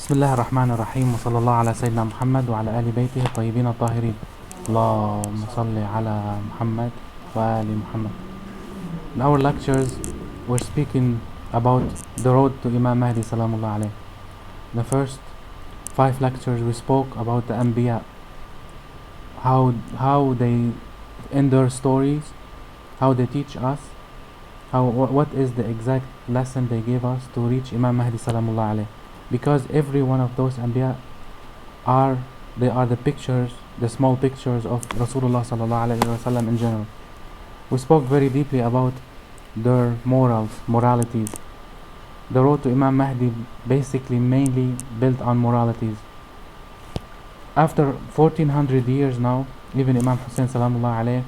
بسم الله الرحمن الرحيم وصلى الله على سيدنا محمد وعلى آل بيته الطيبين الطاهرين. اللهم صل على محمد وآل محمد. In our lectures we're speaking about the road to Imam Mahdi salamullah alayh. The first 5 lectures we spoke about the Anbiya, how they in their stories, how they teach us, what is the exact lesson they gave us to reach Imam Mahdi salamullah alayh. Because every one of those Anbiya are the pictures, the small pictures of Rasulullah sallallahu alayhi wa sallam in general. We spoke very deeply about their moralities. The road to Imam Mahdi basically mainly built on moralities. After 1400 years now, even Imam Hussein salamullah alayhi,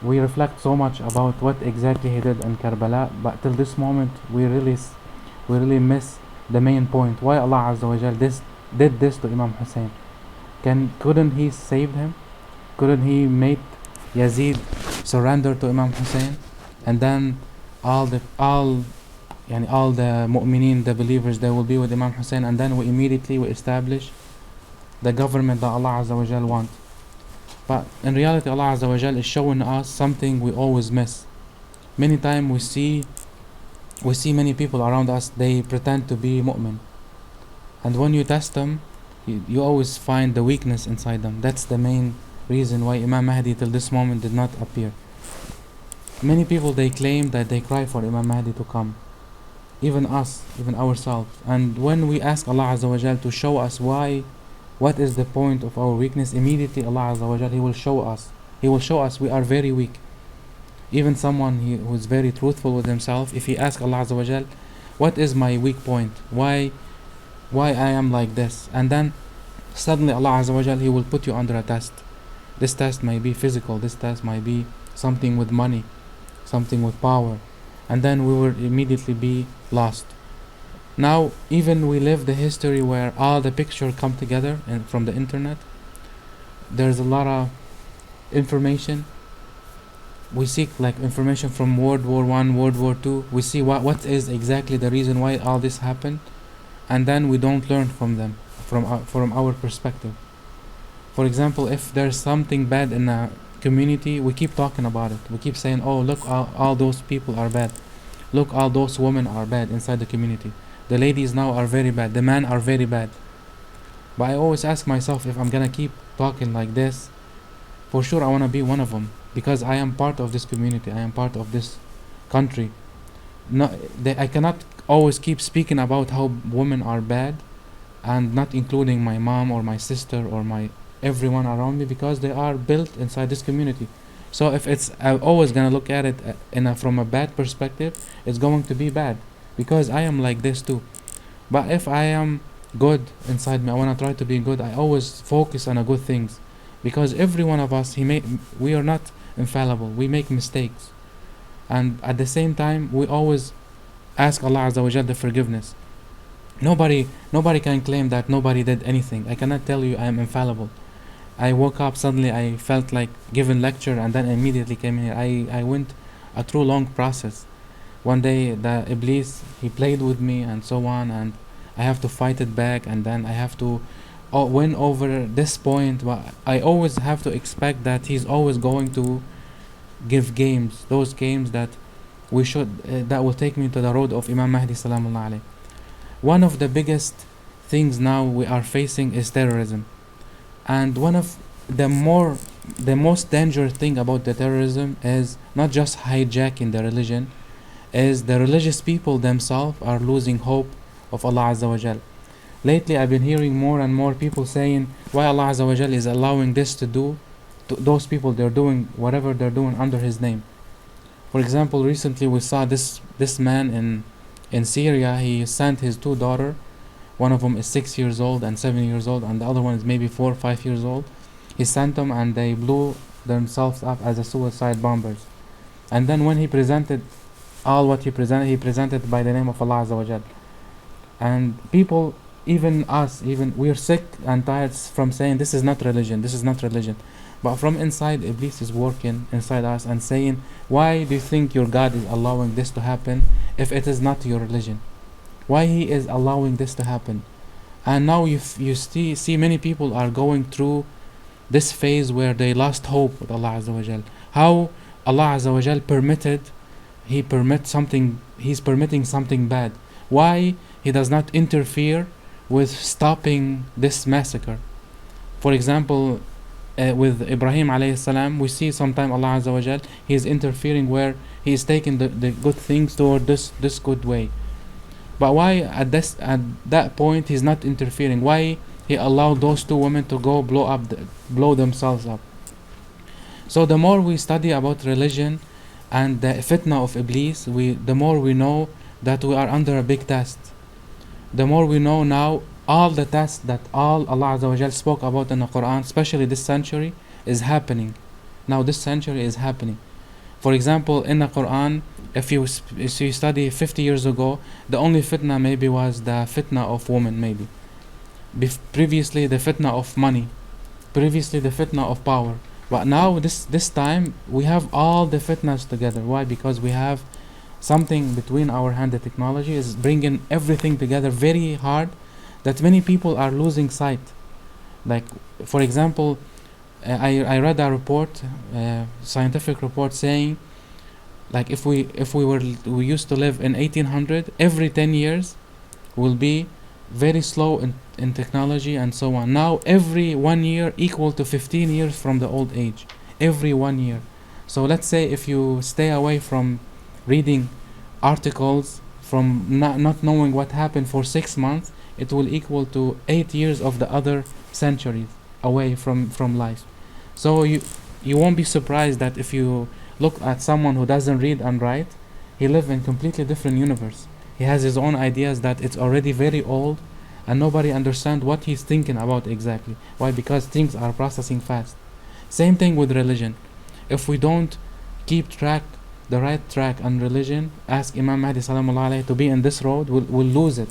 we reflect so much about what exactly he did in Karbala, but till this moment we really miss the main point. Why Allah Azza wa Jal did this to Imam Hussein? Couldn't he save him? Couldn't he make Yazid surrender to Imam Hussein, and then all the mu'mineen, the believers, they will be with Imam Hussein, and then we establish the government that Allah Azza wa Jal wants. But in reality, Allah Azza wa Jal is showing us something we always miss. Many times we see many people around us, they pretend to be mu'min, and when you test them, you always find the weakness inside them. That's the main reason why Imam Mahdi till this moment did not appear. Many people, they claim that they cry for Imam Mahdi to come, even us, even ourselves. And when we ask Allah Azza wa Jal to show us what is the point of our weakness, immediately Allah Azza wa Jal, He will show us we are very weak. Even someone who is very truthful with himself, if he asks Allah Azza wa Jal, what is my weak point? Why I am like this? And then suddenly Allah Azza wa Jal, He will put you under a test. This test might be physical, this test might be something with money, something with power, and then we will immediately be lost. Now, even we live the history where all the pictures come together and from the internet, there's a lot of information. We seek like information from World War I, World War II. We see what is exactly the reason why all this happened, and then we don't learn from them, from our perspective. For example, if there's something bad in a community, we keep talking about it. We keep saying, oh, look, all those people are bad. Look, all those women are bad inside the community. The ladies now are very bad. The men are very bad. But I always ask myself, if I'm gonna keep talking like this, for sure I wanna be one of them, because I am part of this community. I am part of this country. I cannot always keep speaking about how women are bad and not including my mom or my sister or everyone around me, because they are built inside this community. So if I'm always gonna look at it from a bad perspective, it's going to be bad, because I am like this too. But if I am good inside me, I wanna try to be good. I always focus on the good things, because every one of us, we are not infallible. We make mistakes, and at the same time, we always ask Allah Azza wa Jalla the forgiveness. Nobody can claim that nobody did anything. I cannot tell you I am infallible. I woke up, suddenly I felt like giving lecture, and then immediately came here. I went a true long process. One day the Iblis, he played with me and so on, and I have to fight it back, and then I have to win over this point. But I always have to expect that he's always going to give games, those games that that will take me to the road of Imam Mahdi salamullah alayh. One of the biggest things now we are facing is terrorism, and one of the most dangerous thing about the terrorism is not just hijacking the religion, is the religious people themselves are losing hope of Allah Azza wa Jal. Lately I've been hearing more and more people saying why Allah Azza wa Jal is allowing this to those people. They're doing whatever they're doing under His name. For example, recently we saw this man in Syria. He sent his 2 daughters. One of them is 6 years old and 7 years old, and the other one is maybe 4 or 5 years old. He sent them, and they blew themselves up as a suicide bombers. And then when he presented what he presented by the name of Allah Azza wa Jal. And people, even us, we're sick and tired from saying this is not religion. But from inside, Iblis is working inside us and saying, why do you think your God is allowing this to happen if it is not your religion? Why He is allowing this to happen? And now you see many people are going through this phase where they lost hope with Allah Azza wa Jal. How Allah Azza wa Jal He's permitting something bad. Why He does not interfere with stopping this massacre? For example, with Ibrahim alayhi salam, we see sometime Allah Azza wa Jal, He is interfering where He is taking the good things toward this good way. But why at that point He's not interfering? Why He allowed those two women to go blow themselves up? So the more we study about religion and the fitna of Iblis, the more we know that we are under a big test. The more we know now, all the tests that all Allah Azza wa Jal spoke about in the Quran, especially this century, is happening. Now this century is happening. For example, in the Quran, if you study 50 years ago, the only fitna maybe was the fitna of women, maybe. Previously the fitna of money, previously the fitna of power. But now this time we have all the fitnas together. Why? Because we have something between our hand. The technology is bringing everything together very hard, that many people are losing sight. Like, for example, I read a report, scientific report, saying, like, if we used to live in 1800, every 10 years will be very slow in technology and so on. Now every 1 year equal to 15 years from the old age, every 1 year. So let's say if you stay away from reading articles, from not knowing what happened for 6 months, it will equal to 8 years of the other centuries away from life. So you won't be surprised that if you look at someone who doesn't read and write, he lives in completely different universe. He has his own ideas that it's already very old, and nobody understands what he's thinking about exactly. Why? Because things are processing fast. Same thing with religion. If we don't keep the right track on religion, ask Imam Mahdi salamullah alayhi to be in this road, we'll lose it.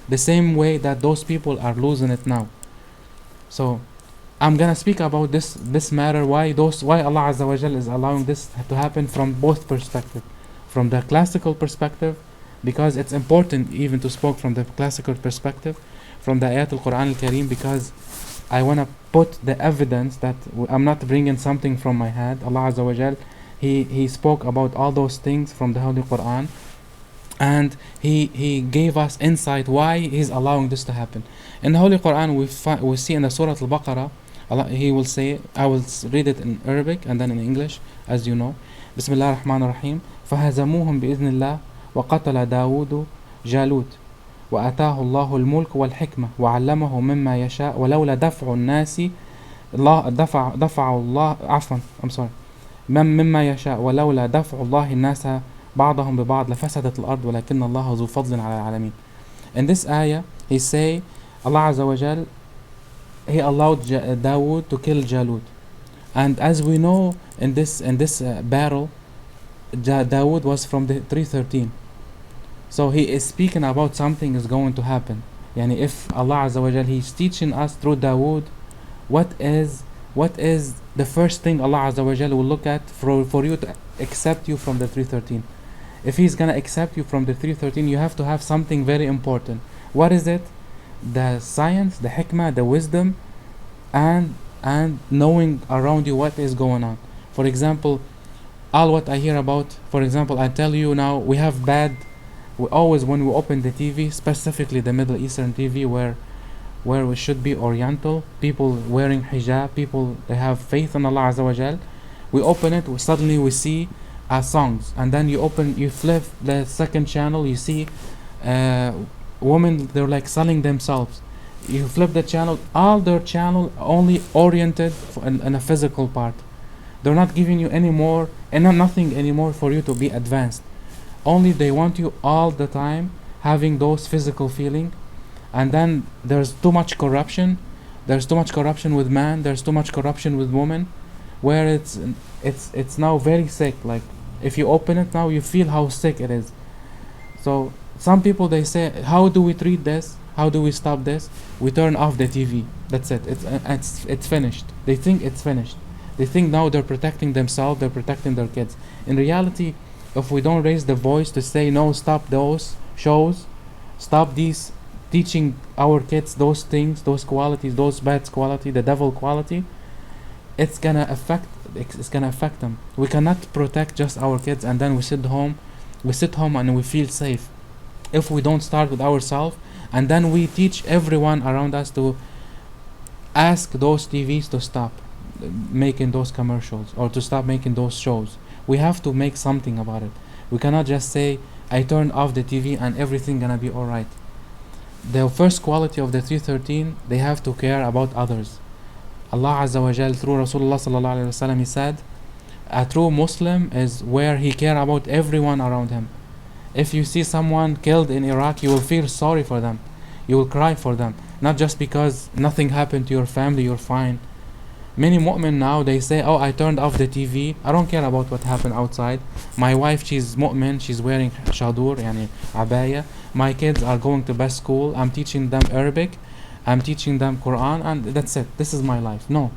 The same way that those people are losing it now. So I'm gonna speak about this matter, why Allah Azza wa Jal is allowing this to happen from both perspectives. From the classical perspective, because it's important even to speak from the classical perspective, from the ayat al-Quran al-Kareem, because I want to put the evidence that I'm not bringing something from my head. Allah Azza wa Jal, He spoke about all those things from the Holy Quran, and He gave us insight why He's allowing this to happen. In the Holy Quran, we see in the Surah Al-Baqarah, He will say, I will read it in Arabic and then in English, as you know. Bismillah ar-Rahman ar-Rahim. فَهَزَمُوهُمْ بِإِذْنِ اللَّهِ وَقَتَلَ دَاوُودُ جَالُوتَ وَأَتَاهُ اللَّهُ الْمُلْكَ وَالْحِكْمَةَ وَعَلَّمَهُ مِمَّا يَشَاءُ وَلَوْلَا دَفْعُ النَّاسِ دفع الله عفوا I'm sorry مما يشاء ولولا دفع الله الناس بعضهم ببعض لفسدت الأرض ولكن الله ذو فضل على العالمين. In this ayah, He say, Allah Azza wa Jal, He allowed Dawood to kill Jalut. And as we know, in this battle, Dawood was from the 313. So He is speaking about something is going to happen. Yani if Allah Azza wa Jal, He's teaching us through Dawood what is the first thing Allah Azza wa Jal will look at for you to accept you from the 313. If He's gonna accept you from the 313, you have to have something very important. What is it? The science, the hikmah, the wisdom, and knowing around you what is going on. For example, all what I hear about, for example, I tell you now, we always, when we open the TV, specifically the Middle Eastern TV, where we should be Oriental, people wearing hijab, people they have faith in Allah Azza wa Jal, we open it, suddenly we see songs, and then you flip the second channel, you see women, they're like selling themselves. You flip the channel, all their channel only oriented in a physical part. They're not giving you any more, and nothing anymore for you to be advanced. Only they want you all the time having those physical feeling. And then there's too much corruption. There's too much corruption with man. There's too much corruption with women, where it's now very sick. Like if you open it now, you feel how sick it is. So some people, they say, how do we treat this? How do we stop this? We turn off the TV. That's it. It's finished. They think it's finished. They think now they're protecting themselves. They're protecting their kids. In reality, if we don't raise the voice to say no, stop those shows, stop these teaching our kids those things, those qualities, those bad quality, the devil quality, it's gonna affect them. We cannot protect just our kids and then we sit home and we feel safe if we don't start with ourselves, and then we teach everyone around us to ask those TVs to stop making those commercials or to stop making those shows. We have to make something about it. We cannot just say I turned off the TV and everything gonna be alright. The first quality of the 313, they have to care about others. Allah Azza wa Jal through Rasulullah sallallahu alaihi wasallam, he said, a true Muslim is where he care about everyone around him. If you see someone killed in Iraq, you will feel sorry for them. You will cry for them. Not just because nothing happened to your family, you're fine. Many mu'min now, they say, oh, I turned off the TV. I don't care about what happened outside. My wife, she's mu'min. She's wearing shadur, yani abaya. My kids are going to best school. I'm teaching them Arabic. I'm teaching them Quran, and that's it. This is my life. No.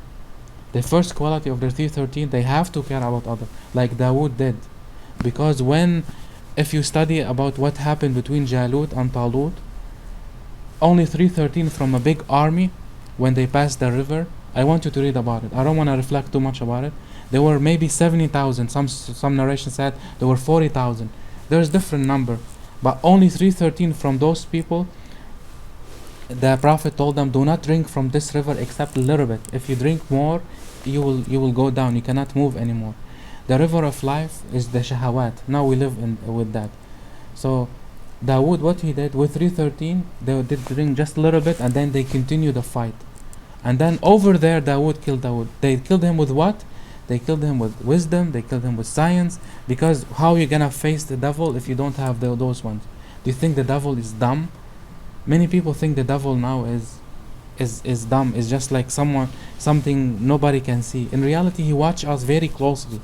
The first quality of the 313, they have to care about others, like Dawood did. Because if you study about what happened between Jalut and Talut, only 313 from a big army, when they passed the river, I want you to read about it. I don't want to reflect too much about it. There were maybe 70,000. Some narration said there were 40,000. There's different number, but only 313 from those people. The Prophet told them, do not drink from this river except a little bit. If you drink more, you will go down. You cannot move anymore. The river of life is the shahawat. Now we live with that. So Dawood, what he did with 313, they did drink just a little bit, and then they continue the fight. And then over there, Dawood killed Dawood. They killed him with what? They killed him with wisdom. They killed him with science. Because how are you gonna face the devil if you don't have those ones? Do you think the devil is dumb? Many people think the devil now is dumb. It's just like something nobody can see. In reality, he watch us very closely.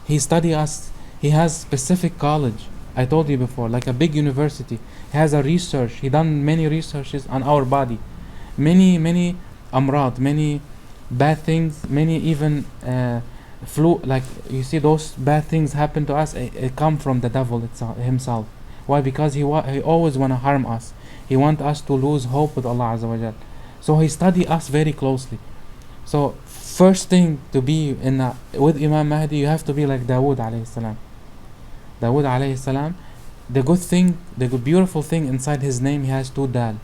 He study us. He has specific college. I told you before, like a big university. He has a research. He done many researches on our body. Many amrad, many bad things, many even flu. Like you see, those bad things happen to us. It come from the devil himself. Why? Because he always wanna harm us. He want us to lose hope with Allah Azza wa Jal. So he study us very closely. So first thing to be with Imam Mahdi, you have to be like Dawood alayhi salam. Dawood alayhi salam, the beautiful thing inside his name, he has 2 dal.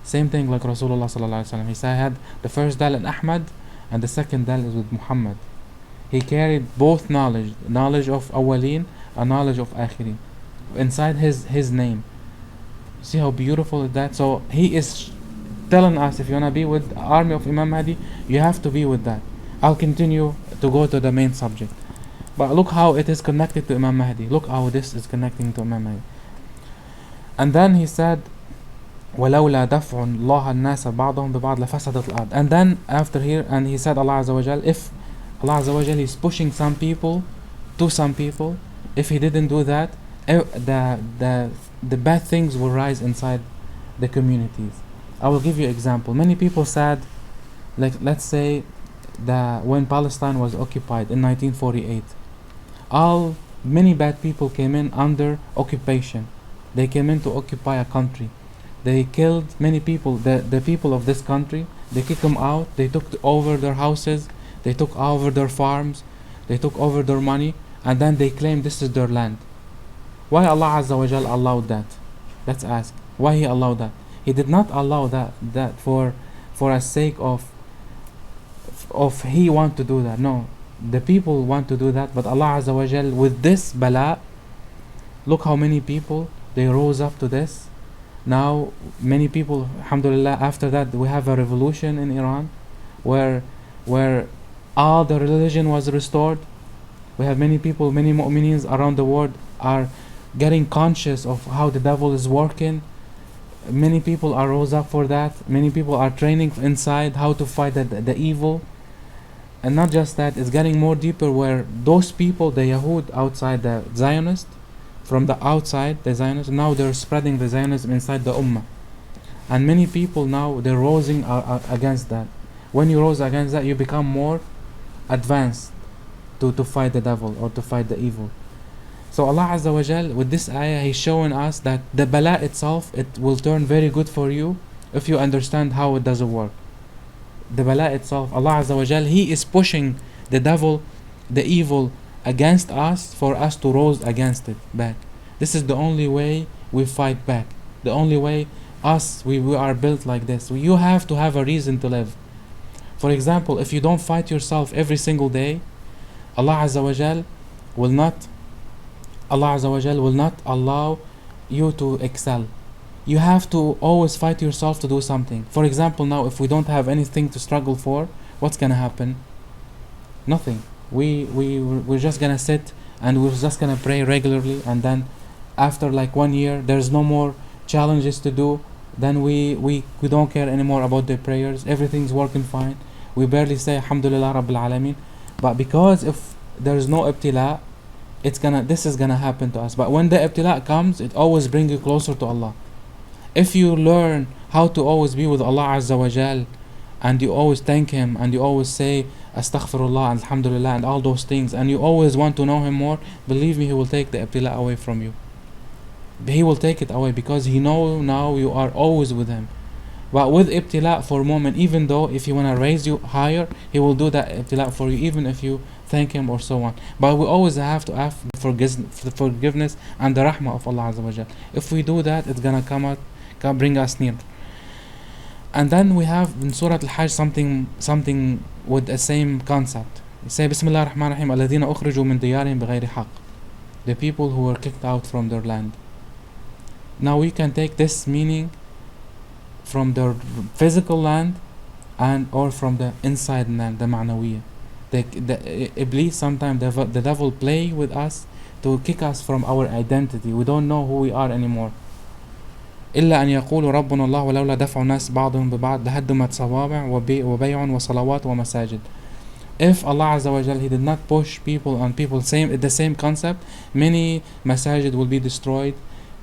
Same thing like Rasulullah sallallahu alaihi wasallam. He said, I had the first dal in Ahmad, and the second dal is with Muhammad. He carried both knowledge of awwaleen and knowledge of akhirin inside his name. See how beautiful is that? So he is telling us, if you wanna be with the army of Imam Mahdi, you have to be with that. I'll continue to go to the main subject, but look how it is connected to Imam Mahdi. Look how this is connecting to Imam Mahdi. And then he said, وَلَوْلَا دَفْعُ اللَّهَ النَّاسَ بَعْضَهُمْ بِبَعْضٍ لَفَسَدَتِ الْأَرْضُ. And then after here, and he said, Allah Azza wa Jal, if Allah Azza wa Jal is pushing some people to some people, if he didn't do that, the bad things will rise inside the communities. I will give you an example. Many people said, like let's say when Palestine was occupied in 1948, many bad people came in under occupation. They came in to occupy a country. They killed many people, the people of this country. They kicked them out. They took over their houses. They took over their farms. They took over their money, and then they claimed this is their land. Why Allah Azza wa Jal allowed that? Let's ask. Why He allowed that? He did not allow that for a sake of He want to do that. No, the people want to do that, but Allah Azza wa Jal, with this bala, look how many people they rose up to this. Now many people, alhamdulillah, after that we have a revolution in Iran where all the religion was restored. We have many people, many mu'minins around the world are getting conscious of how the devil is working. Many people are rose up for that. Many people are training inside how to fight the evil. And not just that, it's getting more deeper, where those people, the Yahud outside, the Zionists, from the outside, the Zionists, now they're spreading the Zionism inside the Ummah. And many people now, they're rising against that. When you rose against that, you become more advanced to fight the devil or to fight the evil. So Allah Azza wa Jal, with this ayah, He's showing us that the bala itself, it will turn very good for you if you understand how it doesn't work. The bala itself, Allah Azza wa Jal, He is pushing the devil, the evil, against us for us to rise against it back. This is the only way we fight back. The only way we are built like this. You have to have a reason to live. For example, if you don't fight yourself every single day, Allah Azza wa Jal will not allow you to excel. You have to always fight yourself to do something. For example, now if we don't have anything to struggle for, what's gonna happen? Nothing. We're just gonna sit and we're just gonna pray regularly, and then after like 1 year there's no more challenges to do. Then we don't care anymore about the prayers. Everything's working fine. We barely say Alhamdulillah Rabbil Alameen. But because if there's no ibtila, this is gonna happen to us. But when the ibtila comes, it always brings you closer to Allah. If you learn how to always be with Allah Azza wa Jal, and you always thank Him, and you always say Astaghfirullah and Alhamdulillah and all those things, and you always want to know Him more, believe me, He will take the ibtila away from you. He will take it away because He knows now you are always with Him. But with ibtila for a moment, even though if He want to raise you higher, He will do that ibtila for you, even if you thank Him or so on. But we always have to ask for forgiveness and the rahmah of Allah Azza wa Jal. If we do that, it's gonna can bring us near. And then we have in Surah Al-Hajj something with the same concept. You say Bismillah ar-Rahman ar-Rahim, الَّذِينَ أُخْرِجُوا مِنْ دِيَارِهِمْ بِغَيْرِ حَقٍّ, the people who were kicked out from their land. Now we can take this meaning from their physical land and or from the inside land, the ma'nawiyya. The Iblis, sometimes the devil play with us to kick us from our identity. We don't know who we are anymore. إلا أن يقولوا ربنا الله ولولا دفع الناس بعضهم ببعض لهدمت صوامع وبيع وصلوات ومساجد. If Allah Azza wa Jal, He did not push people on people the same concept, many masajid will be destroyed.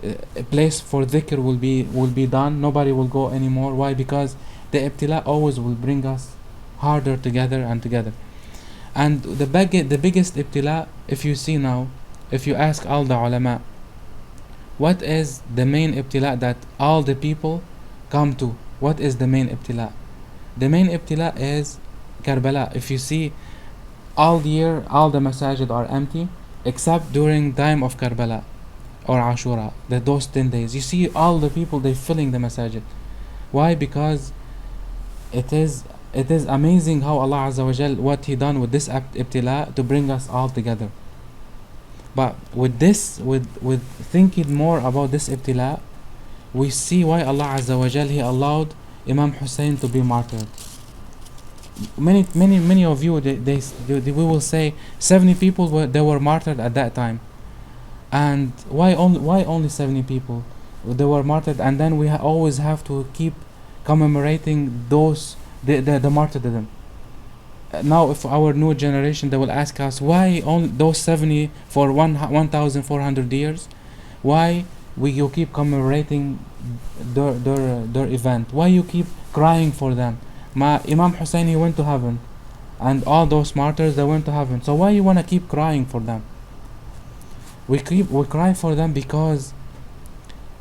A place for dhikr will be done. Nobody will go anymore. Why? Because the ibtila always will bring us harder together and together. And the biggest ibtila, if you see now, if you ask all the ulama, what is the main ibtila that all the people come to? What is the main ibtila? The main ibtila is Karbala. If you see, all year all the masajid are empty except during time of Karbala or Ashura, those 10 days. You see all the people, they filling the masajid. Why? Because it is amazing how Allah Azza wa Jal, what He done with this ibtila to bring us all together. But with thinking more about this ibtila, we see why Allah Azza wa Jal, He allowed Imam Hussein to be martyred. Many of you, we will say 70 people they were martyred at that time. And why only 70 people they were martyred? And then we always have to keep commemorating those the martyrdom. Now if our new generation, they will ask us, why only those 70 for 1,400 years? Why you keep commemorating their event? Why you keep crying for them? Imam Hussein, he went to heaven, and all those martyrs, they went to heaven. So why you want to keep crying for them? We cry for them because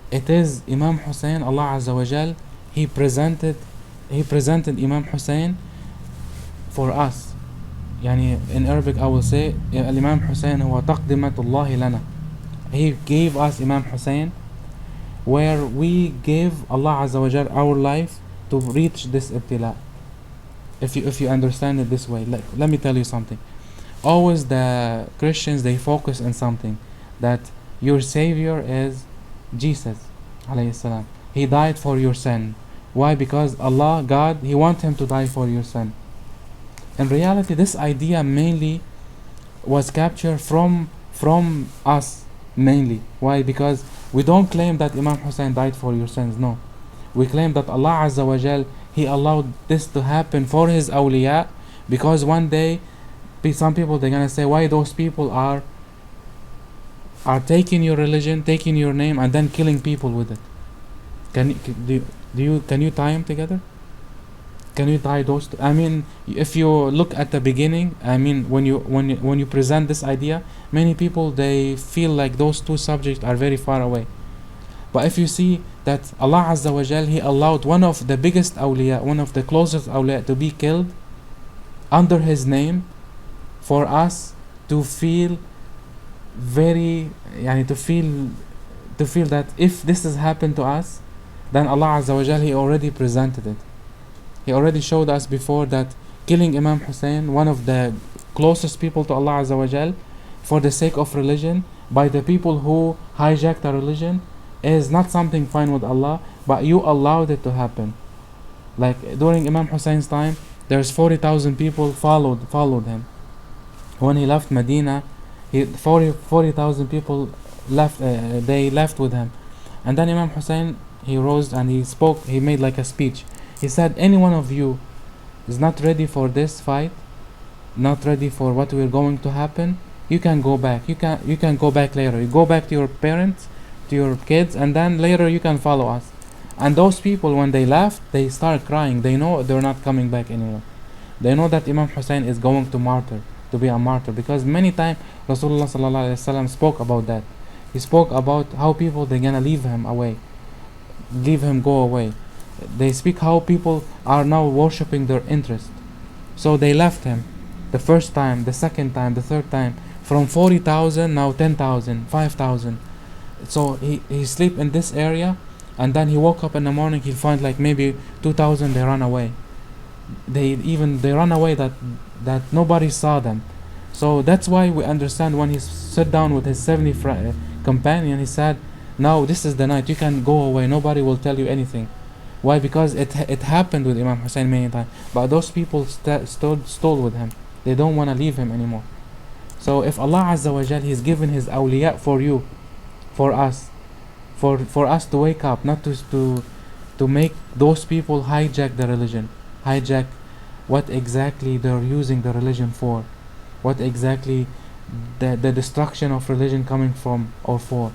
it is Imam Hussein, Allah Azza wa Jal, He presented Imam Hussein for us. Yani in Arabic I will say Imam Hussein huwa taqdimatullah lana. He gave us Imam Hussein, where we gave Allah Azza wa Jal our life to reach this ibtila. If you understand it this way, let me tell you something. Always the Christians, they focus on something, that your Savior is Jesus alayhi salam. He died for your sin. Why? Because Allah, God, He wants Him to die for your sin. In reality, this idea mainly was captured from us mainly. Why? Because we don't claim that Imam Hussein died for your sins. No, we claim that Allah Azza wa Jal, He allowed this to happen for His awliya, because one day some people, they're gonna say, why those people are taking your religion, taking your name, and then killing people with it. Can you tie them together? Can you tie those two? I mean, if you look at the beginning, I mean, when you present this idea, many people they feel like those two subjects are very far away. But if you see that Allah Azza wa Jal, He allowed one of the biggest awliya, one of the closest awliya to be killed under His name, for us to feel very, yani to feel that if this has happened to us, then Allah Azza wa Jal, He already presented it. He already showed us before that killing Imam Hussein, one of the closest people to Allah Azza wa Jal, for the sake of religion, by the people who hijacked the religion, is not something fine with Allah, but you allowed it to happen. Like during Imam Hussein's time, there's 40,000 people followed him. When he left Medina, 40,000 people left. They left with him, and then Imam Hussein, he rose and he spoke. He made like a speech. He said, any one of you is not ready for this fight, not ready for what we're going to happen, you can go back. You can go back later. You go back to your parents, to your kids, and then later you can follow us. And those people, when they left, they start crying. They know they're not coming back anymore. They know that Imam Hussein is going to be a martyr, because many times Rasulullah sallallahu alaihi wasallam spoke about that. He spoke about how people they're gonna leave him go away. They speak how people are now worshipping their interest. So they left him the first time, the second time, the third time. From 40,000, now 10,000, 5,000. So he sleep in this area, and then he woke up in the morning, he'll find like maybe 2,000 they run away. They run away that nobody saw them. So that's why we understand when he sat down with his 70 companion, he said, now this is the night, you can go away, nobody will tell you anything. Why? Because it happened with Imam Hussein many times, but those people stole with him. They don't want to leave him anymore. So if Allah Azza wa Jal, He's given His awliya for you, for us, for us to wake up, not to make those people hijack the religion, hijack what exactly they're using the religion for, what exactly the destruction of religion coming from or for.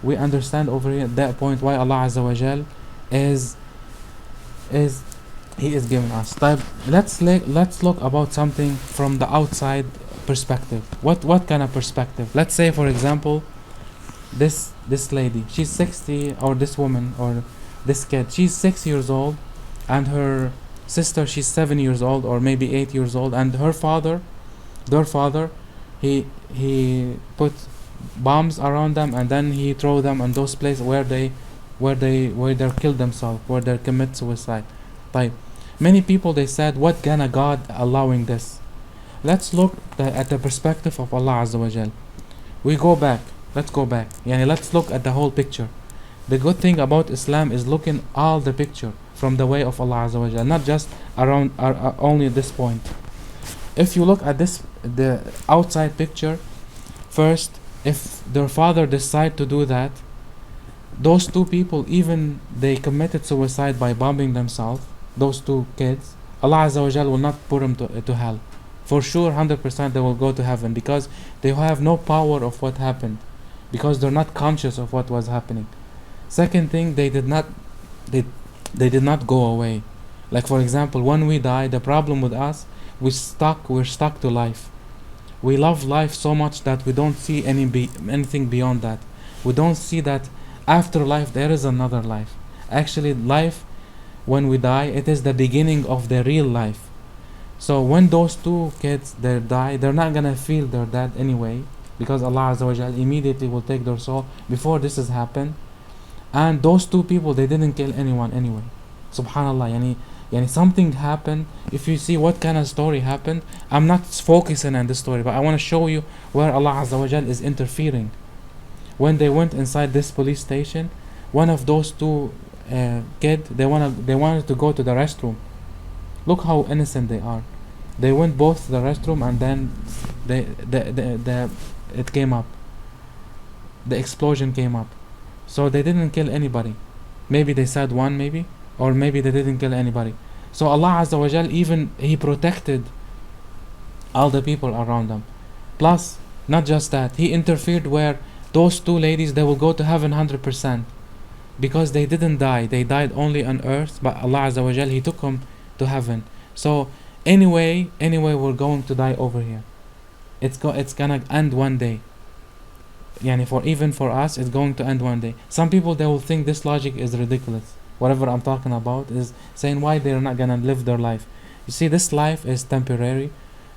We understand over here at that point why Allah Azza wa Jal is He is giving us. Let's look about something from the outside perspective. What kind of perspective? Let's say, for example, this lady, she's 60, or this woman, or this kid, she's 6 years old, and her sister, she's 7 years old, or maybe 8 years old, and their father, he put bombs around them, and then he throw them in those places where they kill themselves, where they commit suicide. Like many people, they said, what kind of God allowing this? Let's look at the perspective of Allah Azza wa Jal. Let's go back. Let's look at the whole picture. The good thing about Islam is looking all the picture from the way of Allah Azza wa Jal, not just around only this point. If you look at the outside picture, first, if their father decide to do that, those two people, even they committed suicide by bombing themselves, those two kids, Allah Azza wa Jal will not put them to hell. For sure, 100% they will go to heaven, because they have no power of what happened, because they're not conscious of what was happening. Second thing, they did not go away. Like for example, when we die, the problem with us, we're stuck to life. We love life so much that we don't see anything beyond that. We don't see that after life there is another life. Actually, life, when we die, it is the beginning of the real life. So when those two kids they die, they're not gonna feel they're dead anyway, because Allah Azza wa Jal immediately will take their soul before this has happened. And those two people, they didn't kill anyone anyway. Subhanallah, something happened. If you see what kind of story happened, I'm not focusing on this story, but I want to show you where Allah Azza wa Jal is interfering. When they went inside this police station, one of those two kids, they wanted to go to the restroom. Look how innocent they are. They went both to the restroom, and then it came up. The explosion came up. So they didn't kill anybody. Maybe they said one, or maybe they didn't kill anybody. So Allah Azza wa Jal, even He protected all the people around them. Plus, not just that, He interfered where those two ladies, they will go to heaven 100%, because they didn't die. They died only on earth, but Allah Azza wa Jal, He took them to heaven. So anyway we're going to die over here. It's gonna end one day. Yani even for us, it's going to end one day. Some people, they will think this logic is ridiculous. Whatever I'm talking about is saying why they're not gonna live their life. You see, this life is temporary.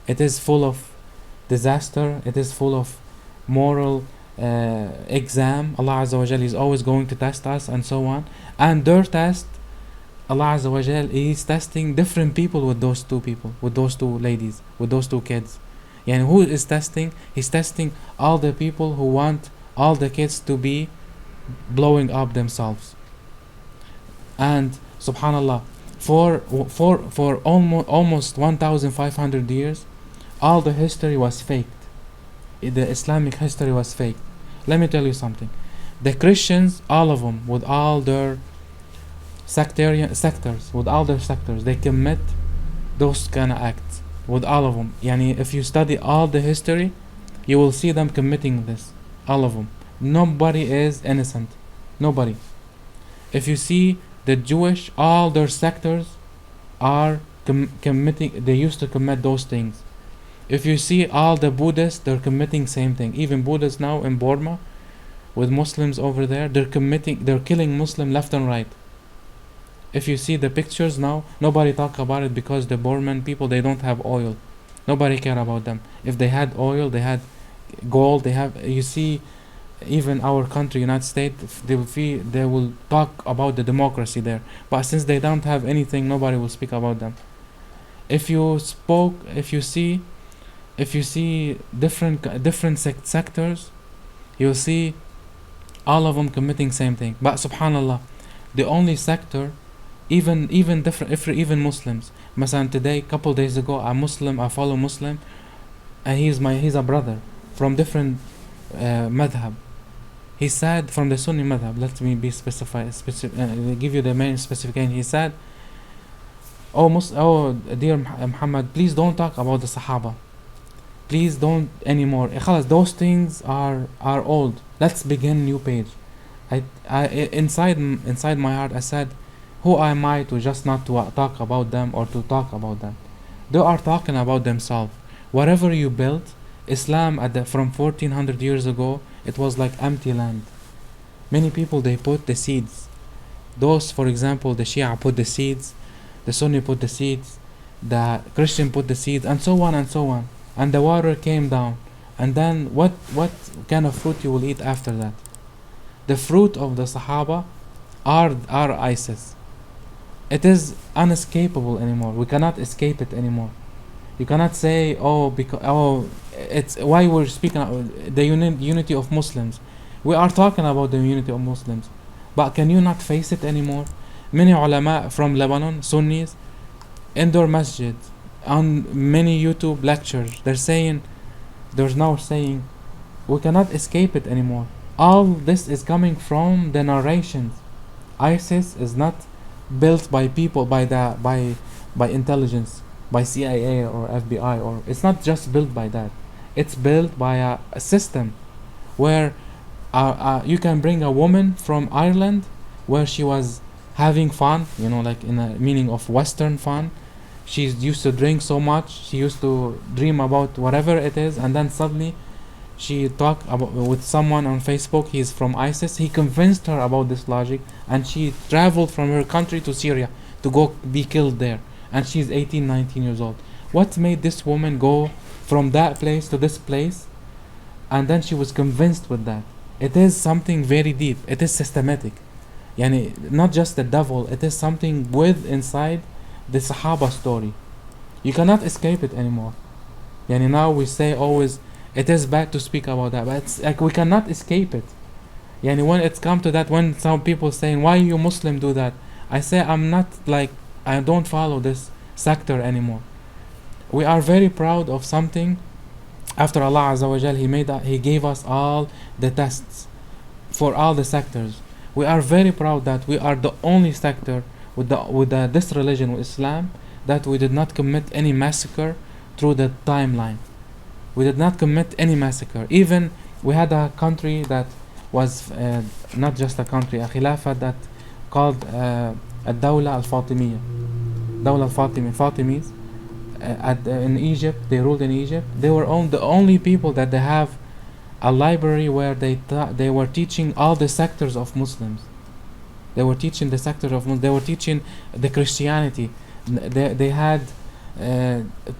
It is full of disaster. It is full of moral exam. Allah Azza wa Jal is always going to test us and so on. And their test, Allah Azza wa Jal is testing different people with those two people, with those two ladies, with those two kids. And who is testing? He's testing all the people who want all the kids to be blowing up themselves. And subhanallah, for almost 1,500 years, all the history was faked. The Islamic history was faked. Let me tell you something. The Christians, all of them, with all their sectors, they commit those kind of acts. With all of them. Yani if you study all the history, you will see them committing this. All of them. Nobody is innocent. Nobody. If you see the Jewish, all their sectors are committing, they used to commit those things. If you see all the Buddhists, they're committing same thing. Even Buddhists now in Burma, with Muslims over there, they're killing Muslim left and right. If you see the pictures now, nobody talk about it because the Burman people, they don't have oil. Nobody care about them. If they had oil, they had gold, you see, even our country, United States, they will talk about the democracy there. But since they don't have anything, nobody will speak about them. If you see different sectors, you'll see all of them committing same thing. But subhanallah, the only sector, even Muslims. مثلا today, couple days ago, I follow Muslim, and he's a brother from different madhab. He said from the Sunni madhab. Let me be give you the main specification. He said, dear Muhammad, please don't talk about the Sahaba. Please don't anymore. Those things are old. Let's begin new page. Inside my heart, I said, who am I to just not to talk about them or to talk about them? They are talking about themselves. Whatever you built, Islam from 1400 years ago, it was like empty land. Many people, they put the seeds. Those, for example, the Shia put the seeds, the Sunni put the seeds, the Christian put the seeds, and so on and so on. And the water came down. And then what kind of fruit you will eat after that? The fruit of the Sahaba are ISIS. It is unescapable anymore. We cannot escape it anymore. You cannot say, it's why we're speaking about the unity of Muslims. We are talking about the unity of Muslims, but can you not face it anymore? Many ulama from Lebanon, Sunnis, in their masjid, on many YouTube lectures, they're now saying, we cannot escape it anymore. All this is coming from the narrations. ISIS is not built by people, by intelligence, by CIA or FBI, or it's not just built by that. It's built by a system where you can bring a woman from Ireland where she was having fun, like in a meaning of Western fun. She used to drink so much, she used to dream about whatever it is, and then suddenly she talked with someone on Facebook. He's from ISIS. He convinced her about this logic, and she traveled from her country to Syria to go be killed there. And she's 18, 19 years old. What made this woman go from that place to this place? And then she was convinced with that. It is something very deep. It is systematic. Not just the devil. It is something inside the Sahaba story. You cannot escape it anymore. Now we say always, it is bad to speak about that, but it's like we cannot escape it. When it's come to that, when some people saying, why you Muslim do that? I say, I don't follow this sector anymore. We are very proud of something. After Allah Azza wa Jal, He gave us all the tests for all the sectors. We are very proud that we are the only sector with this religion, with Islam, that we did not commit any massacre through the timeline. We did not commit any massacre. Even we had a country that was not just a country, a khilafah that called Ad-Dawla al-Fatimiyya. Dawla Fatimis, in Egypt, they ruled in Egypt. They were the only people that they have a library where they were teaching all the sectors of Muslims. They were teaching the sector of Muslims. They were teaching the Christianity. They had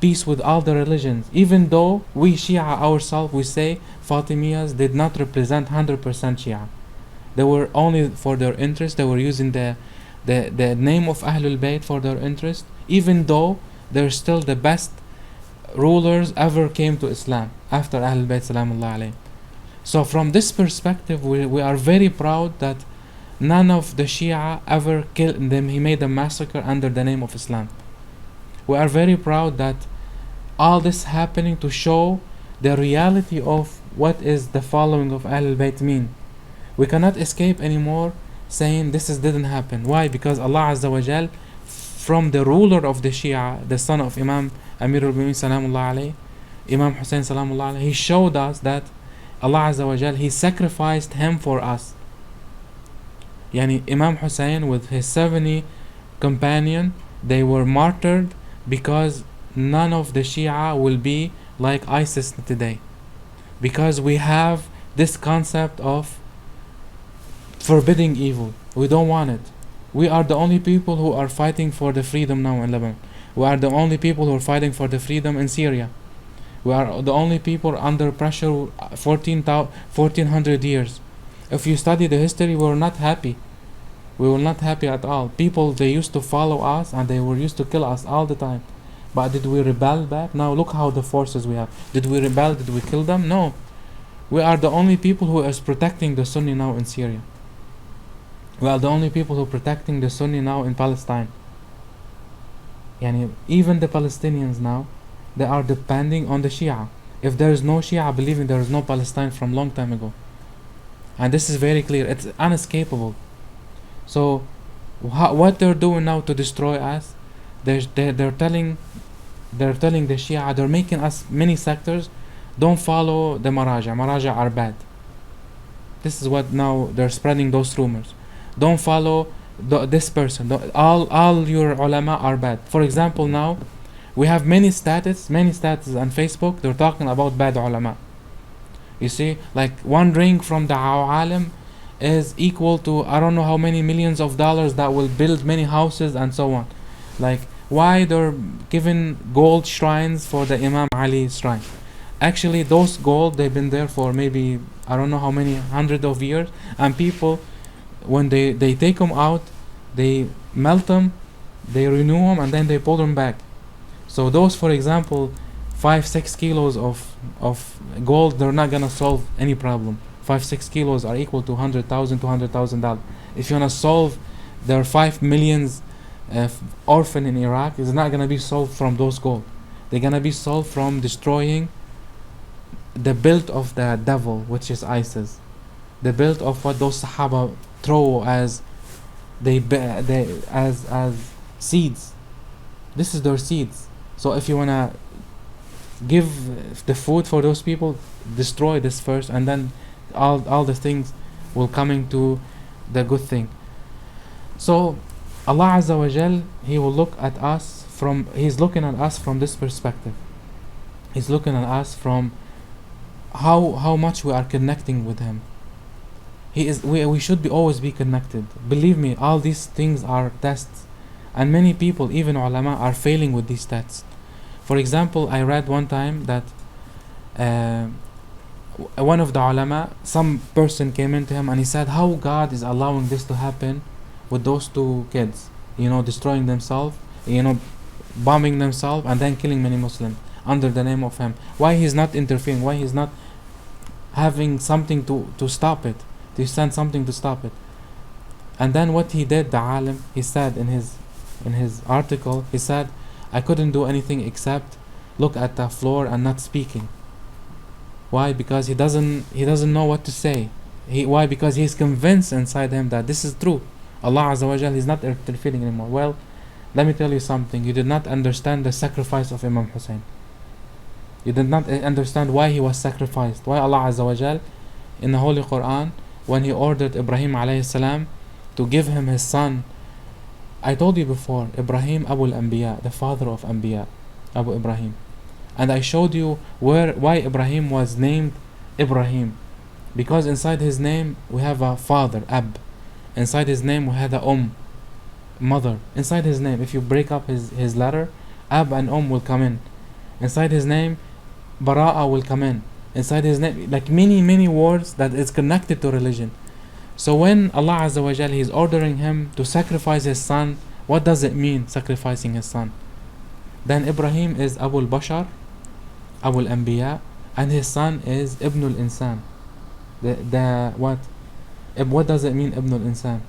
peace with all the religions. Even though we Shia ourselves, we say Fatimiyas did not represent 100% Shia. They were only for their interest. They were using the name of Ahlul Bayt for their interest, even though they're still the best rulers ever came to Islam after Ahlul Bayt Salamullah alayhi. So from this perspective, we are very proud that none of the Shia ever killed them. He made a massacre under the name of Islam. We are very proud that all this happening to show the reality of what is the following of Ahlul Bayt mean. We cannot escape anymore saying this didn't happen. Why? Because Allah Azza wa Jal, from the ruler of the Shia, the son of Imam Amirul Mu'minin Salamullah alayhi, Imam Hussein Salamullah alayhi, he showed us that Allah Azza wa Jal, he sacrificed him for us. Yani Imam Hussein with his 70 companion, they were martyred because none of the Shia will be like ISIS today. Because we have this concept of forbidding evil. We don't want it. We are the only people who are fighting for the freedom now in Lebanon. We are the only people who are fighting for the freedom in Syria. We are the only people under pressure 1400 years. If you study the history, we were not happy. We were not happy at all. People, they used to follow us and they were used to kill us all the time. But did we rebel back? Now look how the forces we have. Did we rebel? Did we kill them? No. We are the only people who is protecting the Sunni now in Syria. We are the only people who are protecting the Sunni now in Palestine. Yani even the Palestinians now, they are depending on the Shia. If there is no Shia, believe me, there is no Palestine from long time ago. And this is very clear. It's unescapable. So what they're doing now to destroy us, they're telling the Shia, they're making us many sectors, don't follow the Maraja. Maraja are bad. This is what now they're spreading those rumors. Don't follow this person. All your ulama are bad. For example, now we have many status on Facebook. They're talking about bad ulama. You see, like one ring from the alim is equal to I don't know how many millions of dollars that will build many houses and so on. Like why they're giving gold shrines for the Imam Ali shrine? Actually, those gold, they've been there for maybe I don't know how many hundred of years, and people, when they take them out, they melt them, they renew them, and then they pull them back. So those, for example, 5-6 kilos of gold, they're not gonna solve any problem. 5-6 kilos are equal to $100,000. If you wanna solve there are 5 million orphan in Iraq, it's not gonna be solved from those gold. They're gonna be solved from destroying the build of the devil, which is ISIS. The build of what those Sahaba throw as as seeds. This is their seeds. So if you wanna give the food for those people, destroy this first, and then all the things will come into the good thing. So Allah Azza wa Jal, He will look at us He's looking at us from this perspective. He's looking at us from how much we are connecting with Him. We should always be connected. Believe me, all these things are tests, and many people, even ulama, are failing with these tests. For example, I read one time that one of the ulama, some person came into him and he said, how God is allowing this to happen with those two kids, destroying themselves, bombing themselves, and then killing many Muslims under the name of Him. Why He's not interfering? Why He's not having something to stop it? To send something to stop it? And then what he did, the alim, he said in his article, he said, I couldn't do anything except look at the floor and not speaking. Why? Because he doesn't know what to say. Why? Because he's convinced inside him that this is true. Allah Azza wa Jal is not interfering anymore. Well, let me tell you something. You did not understand the sacrifice of Imam Hussein. You did not understand why he was sacrificed. Why Allah Azza wa Jal in the Holy Quran, when He ordered Ibrahim alayhi salam to give him his son I told you before, Ibrahim Abu al-Anbiya, the father of Anbiya, Abu Ibrahim. And I showed you why Ibrahim was named Ibrahim. Because inside his name we have a father, Ab. Inside his name we have a mother. Inside his name, if you break up his letter, Ab and will come in. Inside his name, Bara'a will come in. Inside his name, like many words that is connected to religion. So when Allah Azza wa Jal, He is ordering him to sacrifice his son, what does it mean, sacrificing his son? Then Ibrahim is Abu al-Bashar, Abu al-Anbiya, and his son is Ibn al-Insan. What does it mean, Ibn al-Insan?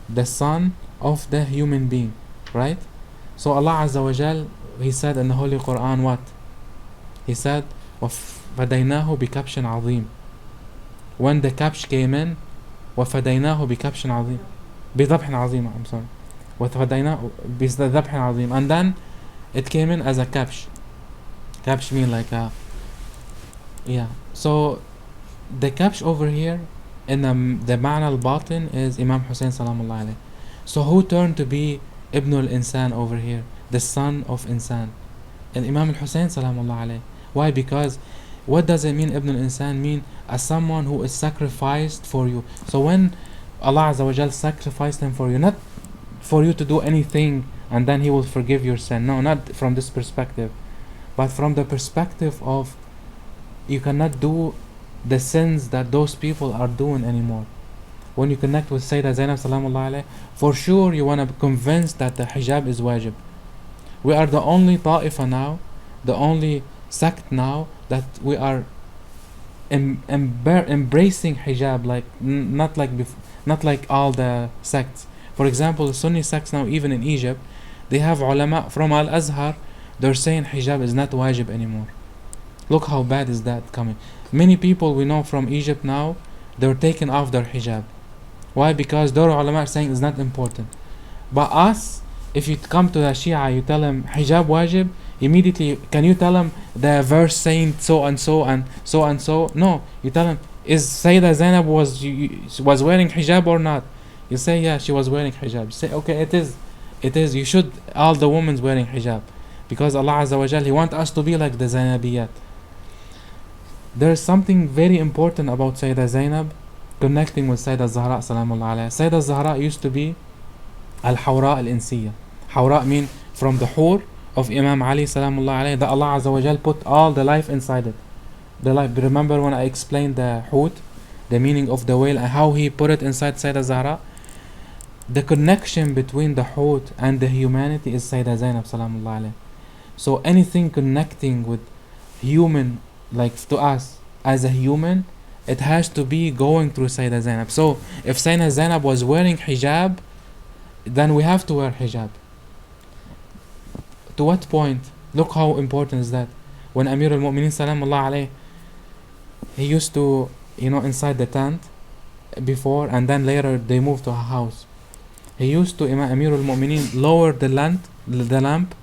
The son of the human being, right? So Allah Azza wa Jal, He said in the Holy Quran what? He said, وَفَدَيْنَاهُ بِكَبْشٍ عَظِيمٍ. When the kabsh came in, وَفَدَيْنَاهُ بِكَبْشٍ عَظِيمٍ. بِذَبْحٍ عَظِيمٍ, I'm sorry. وَفَدَيْنَاهُ بِذَبْحٍ عَظِيمٍ. And then it came in as a kabsh. Kabsh mean like a, yeah. So the kabsh over here in the ma'na al-batin is Imam Hussein salamullah alayhi. So who turned to be Ibn al-Insan over here? The son of Insan. And Imam al-Hussein salamullah alayhi. Why? Because what does it mean, Ibn al-Insan? Mean as someone who is sacrificed for you. So when Allah Azza wa Jal sacrificed him for you, not for you to do anything and then He will forgive your sin. No, not from this perspective, but from the perspective of you cannot do the sins that those people are doing anymore. When you connect with Sayyidah Zainab salamullah alayhi, for sure you want to be convinced that the hijab is wajib. We are the only ta'ifa now, the only sect now that we are embracing hijab, like not like all the sects. For example, the Sunni sects now, even in Egypt, they have ulama from Al-Azhar, they're saying hijab is not wajib anymore. Look how bad is that coming. Many people we know from Egypt now, they're taking off their hijab. Why? Because their ulama are saying it's not important. But us, if you come to the Shia, you tell them hijab wajib, immediately, can you tell them the verse saying so and so and so and so? No, you tell them, is Sayyidah Zainab was wearing hijab or not? You say, yeah, she was wearing hijab. You say, okay, it is, you should, all the women's wearing hijab. Because Allah Azza wa Jal, He wants us to be like the Zainabiyat. There is something very important about Sayyidah Zainab connecting with Sayyidah Zahra salamullah alayha. Sayyidah Zahra used to be Al-Hawra Al-Insiyya. Hawra mean from the Hur of Imam Ali salamullah alayhi, that Allah Azza wa Jal put all the life inside it. The life. Remember when I explained the Hut, the meaning of the whale, and how He put it inside Sayyidah Zahra? The connection between the Hut and the humanity is Sayyidah Zainab salamullah alayhi. So anything connecting with human, like to us as a human, it has to be going through Sayyidah Zainab. So if Sayyidah Zainab was wearing hijab, then we have to wear hijab. To what point? Look how important is that. When Amir al-Mu'mineen salamullah alayhi, he used to, inside the tent before, and then later they moved to a house. He used to, Amir al-Mu'mineen, lower the lamp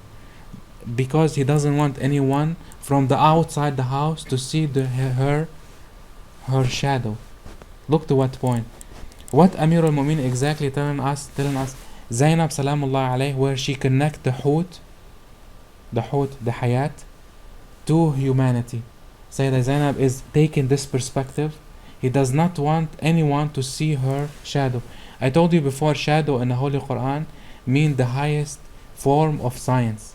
because he doesn't want anyone from the outside the house to see her shadow. Look to what point. What Amir al-Mu'mineen exactly telling us, Zainab salamullah alayhi, where she connect the hayat to humanity. Sayyidah Zainab is taking this perspective. He does not want anyone to see her shadow. I told you before, shadow in the Holy Quran mean the highest form of science.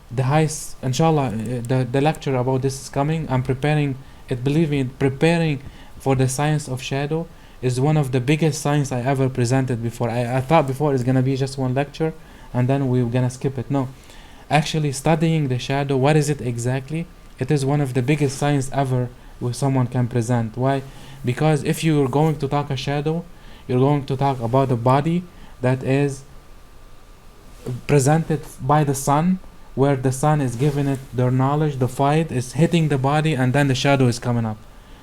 The highest, inshallah, the lecture about this is coming. I'm preparing it, believe me, preparing for the science of shadow is one of the biggest science I ever presented before. I thought before it's gonna be just one lecture and then we're gonna skip it. No, actually studying the shadow, what is it exactly? It is one of the biggest science ever where someone can present. Why? Because if you're going to talk a shadow, you're going to talk about a body that is presented by the sun, where the sun is giving it their knowledge, the fight is hitting the body, and then the shadow is coming up.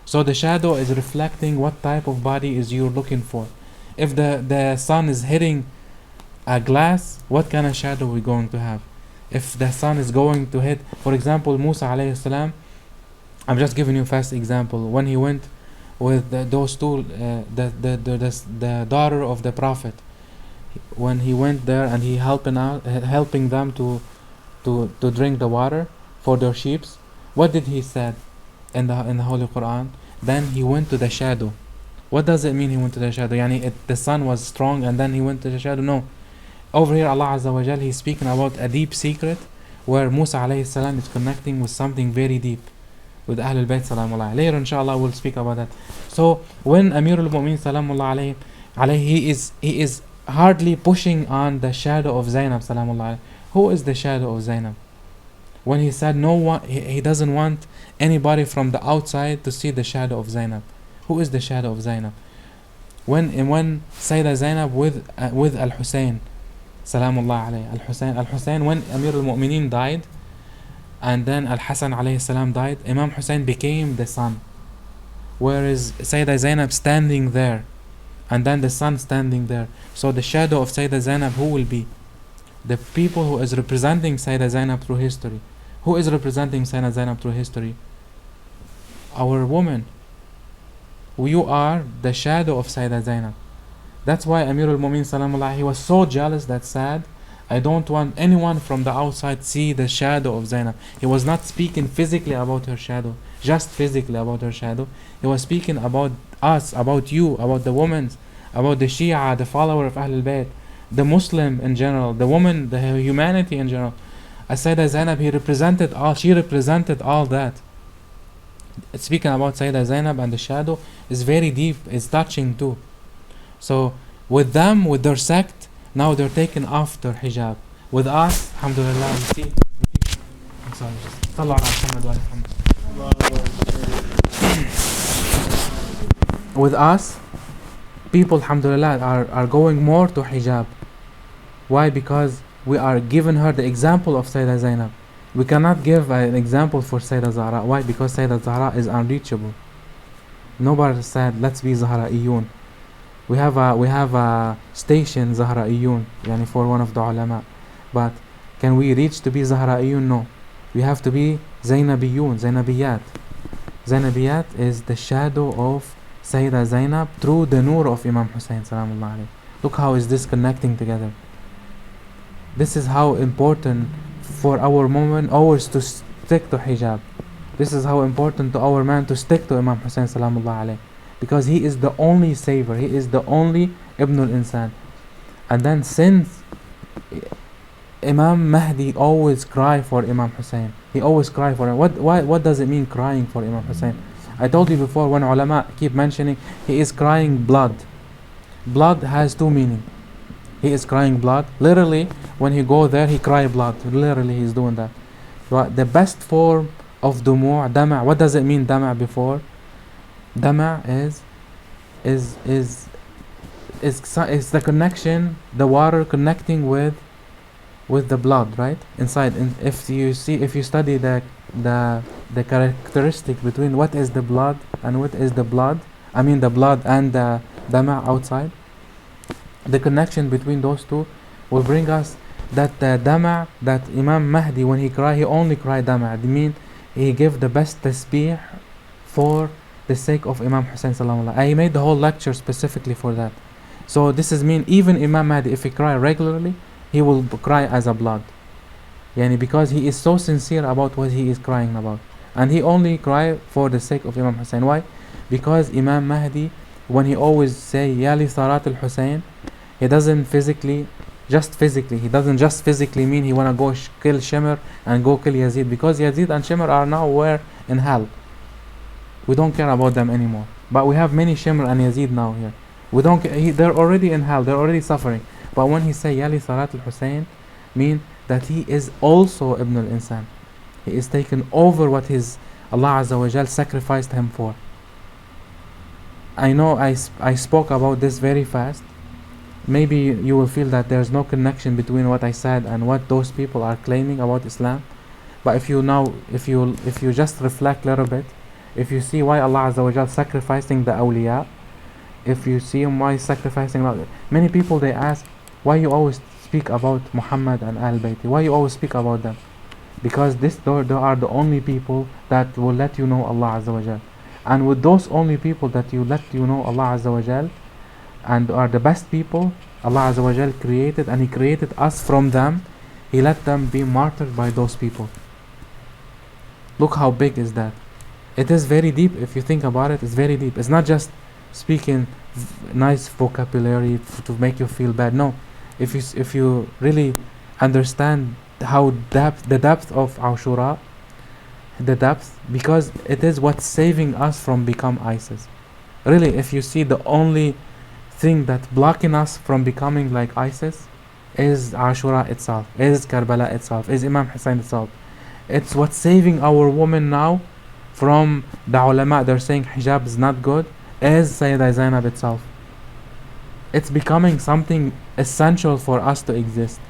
So the shadow is reflecting what type of body is you're looking for. If the sun is hitting a glass, what kind of shadow are we going to have? If the sun is going to hit, for example, Moussa alayhi salam, I'm just giving you a fast example. When he went with those two, the daughter of the Prophet, when he went there and he helping them to drink the water for their sheep, what did he said in the Holy Quran? Then he went to the shadow. What does it mean he went to the shadow? Yani the sun was strong and then he went to the shadow? No. Over here Allah Azza wa Jal, he's speaking about a deep secret where Musa alayhi salam is connecting with something very deep with Ahlul Bayt salamullah. Later inshallah we'll speak about that. So when Amir al-Mu'min salamullah alayhi, he is hardly pushing on the shadow of Zainab salamullah alayhi. Who is the shadow of Zainab? When he said no one, he doesn't want anybody from the outside to see the shadow of Zainab. Who is the shadow of Zainab? When Sayyidah Zainab with Al-Hussein salamullah alayhi, Al-Hussein when Amir al-Mu'minin died, and then Al-Hasan alayhi salam died, Imam Hussein became the sun, whereas Sayyidah Zainab standing there, and then the sun standing there. So the shadow of Sayyidah Zainab, who will be? The people who is representing Sayyidah Zainab through history. Who is representing Sayyidah Zainab through history? Our woman. You are the shadow of Sayyidah Zainab. That's why Amir al-Mu'min salamullah, he was so jealous that said, I don't want anyone from the outside see the shadow of Zainab. He was not speaking physically about her shadow, just physically about her shadow. He was speaking about us, about you, about the women, about the Shia, the follower of Ahlul Bayt, the Muslim in general, the woman, the humanity in general. As Sayyidah Zainab, she represented all that. Speaking about Sayyidah Zainab and the shadow is very deep, it's touching too. So with them, with their sect, now they're taken off their hijab. With us, alhamdulillah, you see. I'm sorry, just طلع على محمد وعلى محمد. With us, people, alhamdulillah, are going more to hijab. Why? Because we are giving her the example of Sayyidah Zainab. We cannot give an example for Sayyidah Zahra. Why? Because Sayyidah Zahra is unreachable. Nobody said, let's be Zahra'iyun. We have a station Zahra'iyun, yani for one of the ulama. But can we reach to be Zahra'iyun? No. We have to be Zainabiyun, Zainabiyat. Zainabiyat is the shadow of Sayyidah Zainab through the nur of Imam Hussein salamullah alayhi. Look how is this connecting together. This is how important for our women always to stick to hijab. This is how important to our man to stick to Imam Hussein salamullah alayhi, because he is the only savior, he is the only Ibn al-Insan. And then since Imam Mahdi always cry for Imam Hussein, he always cry for him. What does it mean crying for Imam Hussein? I told you before, when ulama keep mentioning he is crying blood. Blood has two meanings. He is crying blood. Literally, when he go there, he cry blood. Literally, he is doing that. But the best form of dama'. What does it mean dama' before? Dama' is the connection, the water connecting with the blood, right? Inside. And if you study the characteristic between what is the blood and what is the blood, I mean the blood and the dama' outside, the connection between those two will bring us that the dama', that Imam Mahdi, when he cry, he only cry dama'. I mean, he give the best tasbih for the sake of Imam Hussein salamullah. I made the whole lecture specifically for that. So this is mean even Imam Mahdi, if he cry regularly, he will cry as a blood. Yani because he is so sincere about what he is crying about. And he only cry for the sake of Imam Hussein. Why? Because Imam Mahdi, when he always say Yali Sarat al-Hussein, he doesn't just physically mean he wanna go kill Shimr and go kill Yazid, because Yazid and Shimr are now where? In hell. We don't care about them anymore. But we have many Shimr and Yazid now here. They're already in hell, they're already suffering. But when he say Yali Sarat al-Hussein, mean that he is also Ibn al-Insan. He is taken over what his Allah Azza wa Jal sacrificed him for. I know I spoke about this very fast. Maybe you will feel that there's no connection between what I said and what those people are claiming about Islam. But if you just reflect a little bit, if you see why Allah Azza wa Jal sacrificing the awliya, if you see why sacrificing, many people they ask, why you always speak about Muhammad and Ahl Bayt? Why you always speak about them? Because they are the only people that will let you know Allah Azza wa Jal. And with those only people that you let you know Allah Azza wa Jal, and are the best people, Allah Azza wa Jal created, and He created us from them. He let them be martyred by those people. Look how big is that. It is very deep. If you think about it, it's very deep. It's not just speaking nice vocabulary to make you feel bad. No, if you really understand how the depth of Ashura, the depth, because it is what's saving us from become ISIS. Really, if you see, the only thing that blocking us from becoming like ISIS is Ashura itself, is Karbala itself, is Imam Hussein itself. It's what's saving our women now from the ulama. They're saying hijab is not good, is Sayyidah Zainab itself. It's becoming something essential for us to exist.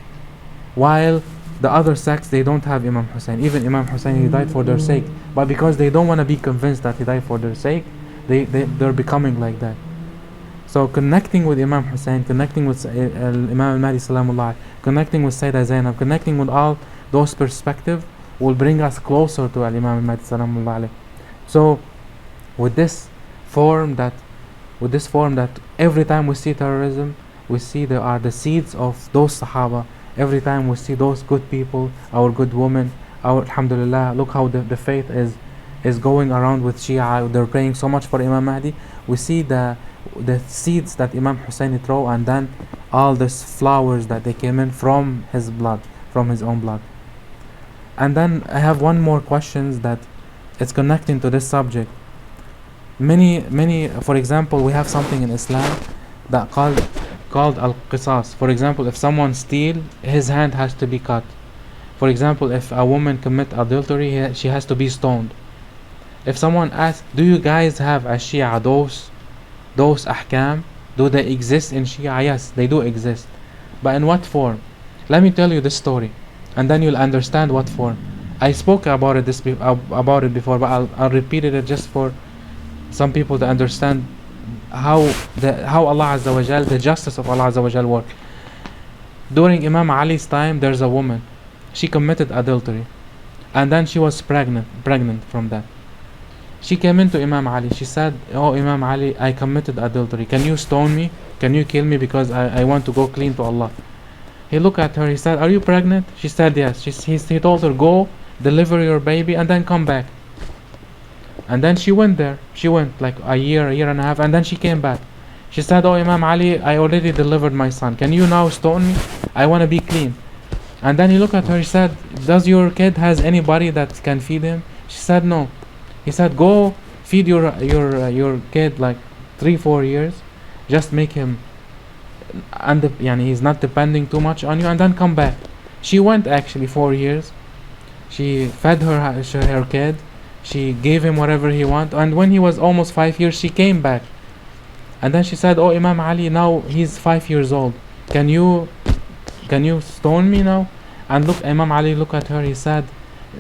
While the other sects, they don't have Imam Hussein. Even Imam Hussein, he died for their sake. But because they don't want to be convinced that he died for their sake, they're becoming like that. So connecting with Imam Hussein, connecting with Imam Mahdi Salamullah, connecting with Sayyidah Zainab, connecting with all those perspectives will bring us closer to Imam Mahdi Salamullah. So with this form that every time we see terrorism, we see there are the seeds of those Sahaba. Every time we see those good people, our good women, our alhamdulillah, look how the faith is going around with Shia. They're praying so much for Imam Mahdi. We see the seeds that Imam Hussein throw, and then all these flowers that they came in from his blood, from his own blood. And then I have one more question that it's connecting to this subject. Many, for example, we have something in Islam that called al-qisas. For example, if someone steals, his hand has to be cut. For example, if a woman commit adultery, she has to be stoned. If someone asks, do you guys have a Shia those ahkam? Do they exist in Shia? Yes, they do exist. But in what form? Let me tell you this story, and then you'll understand what form. I spoke about it before, but I'll repeat it just for some people to understand how Allah Azza wa Jal, the justice of Allah Azza wa Jal work. During Imam Ali's time, there's a woman. She committed adultery, and then she was pregnant from that. She came into Imam Ali. She said, "Oh Imam Ali, I committed adultery. Can you stone me? Can you kill me because I want to go clean to Allah?" He looked at her. He said, "Are you pregnant?" She said, "Yes." He told her, "Go deliver your baby and then come back." And then she went there. She went like a year and a half, and then she came back. She said, "Oh Imam Ali, I already delivered my son. Can you now stone me? I want to be clean." And then he looked at her. He said, "Does your kid has anybody that can feed him?" She said, "No." He said, "Go feed your kid like 3-4 years, just make him he's not depending too much on you, and then come back." She went actually 4 years. She fed her kid. She gave him whatever he wanted, and when he was almost 5 years, she came back. And then she said, "Oh Imam Ali, now he's 5 years old. Can you stone me now?" And look, Imam Ali looked at her. He said,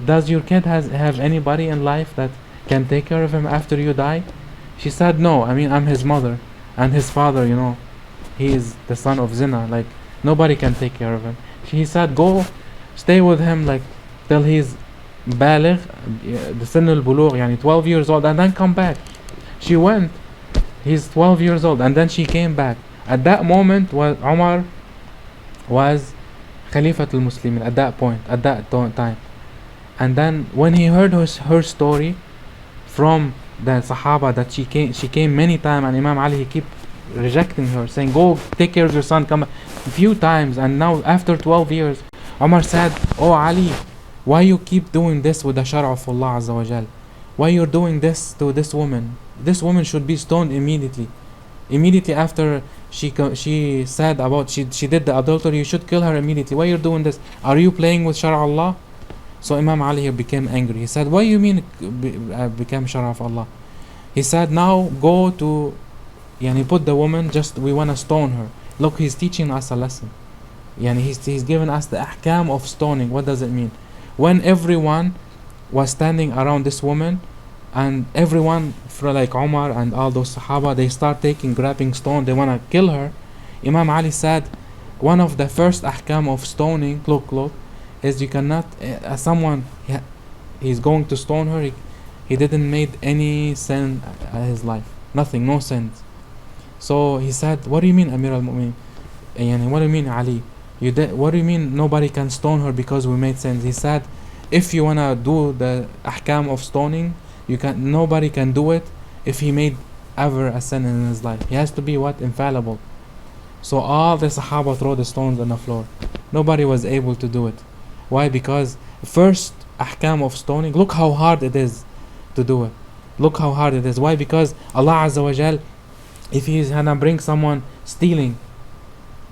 "Does your kid have anybody in life that can take care of him after you die?" She said, "No, I mean, I'm his mother, and his father, he is the son of zina, like nobody can take care of him." He said, "Go stay with him like till he's baligh, the sin al-bulugh, 12 years old, and then come back." She went. He's 12 years old, and then she came back. At that moment, Umar was Khalifat al-Muslimin at that point, at that time. And then when he heard her story from the Sahaba, that she came many times, and Imam Ali, he keep rejecting her, saying, "Go take care of your son, come a few times." And now after 12 years, Umar said, "Oh Ali, why you keep doing this with the Shara of Allah Azza wa Jal? Why you're doing this to this woman? This woman should be stoned immediately. Immediately after she said about she did the adultery, you should kill her immediately. Why you're doing this? Are you playing with Shara Allah?" So Imam Ali here became angry. He said, "What do you mean became Shara of Allah?" He said, "Now go to put the woman, just we want to stone her." Look, he's teaching us a lesson. He's giving us the ahkam of stoning. What does it mean? When everyone was standing around this woman, and everyone like Umar and all those Sahaba, they start grabbing stone, they want to kill her. Imam Ali said, one of the first ahkam of stoning, look, is you cannot, someone, he's going to stone her, he didn't made any sin in his life. Nothing, no sins. So he said, "What do you mean, Amir al-Mu'minin?" يعني what do you mean Ali? What do you mean nobody can stone her because we made sins? He said, if you wanna do the ahkam of stoning, nobody can do it if he made ever a sin in his life. He has to be what? Infallible. So all the Sahaba throw the stones on the floor. Nobody was able to do it. Why? Because first ahkam of stoning, look how hard it is to do it. Look how hard it is. Why? Because Allah Azza wa Jal, if he's gonna bring someone stealing